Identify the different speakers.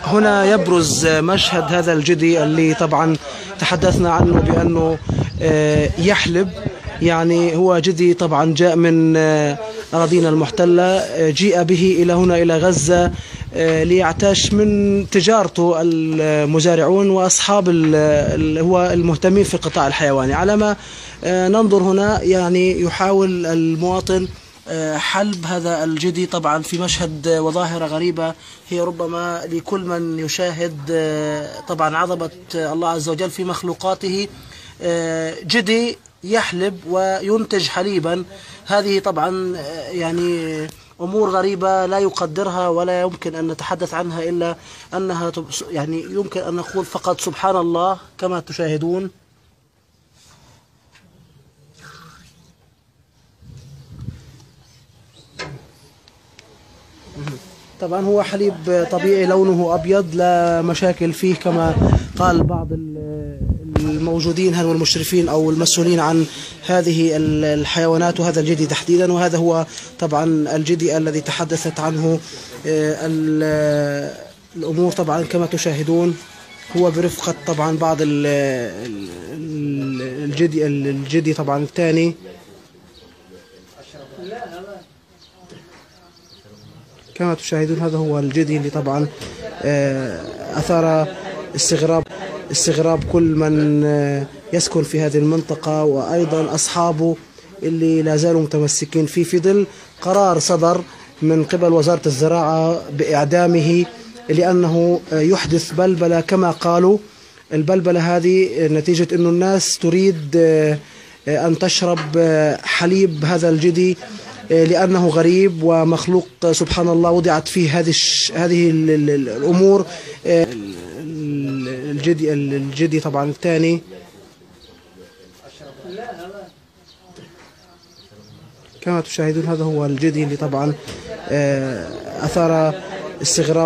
Speaker 1: هنا يبرز مشهد هذا الجدي اللي طبعا تحدثنا عنه بأنه يحلب. يعني هو جدي طبعا جاء من أراضينا المحتلة، جيء به إلى هنا إلى غزة ليعتاش من تجارته المزارعون وأصحاب هو المهتمين في القطاع الحيواني. على ما ننظر هنا يعني يحاول المواطن حلب هذا الجدي طبعا في مشهد وظاهرة غريبة هي ربما لكل من يشاهد طبعا عظمة الله عز وجل في مخلوقاته. جدي يحلب وينتج حليبا، هذه طبعا يعني أمور غريبة لا يقدرها ولا يمكن أن نتحدث عنها إلا أنها يعني يمكن أن نقول فقط سبحان الله كما تشاهدون. طبعا هو حليب طبيعي لونه أبيض لا مشاكل فيه كما قال بعض الموجودين هنا والمشرفين أو المسؤولين عن هذه الحيوانات وهذا الجدي تحديدا. وهذا هو طبعا الجدي الذي تحدثت عنه الأمور طبعا كما تشاهدون. هو برفقة طبعا بعض الجدي طبعا الثاني كما تشاهدون. هذا هو الجدي اللي طبعا أثار استغراب كل من يسكن في هذه المنطقة وأيضا أصحابه اللي لا زالوا متمسكين فيه في ظل قرار صدر من قبل وزارة الزراعة بإعدامه لأنه يحدث بلبلة كما قالوا. البلبلة هذه نتيجة أنه الناس تريد أن تشرب حليب هذا الجدي لأنه غريب ومخلوق سبحان الله وضعت فيه هذه الأمور. الجدي طبعا الثاني كما تشاهدون. هذا هو الجدي اللي طبعا أثار استغراب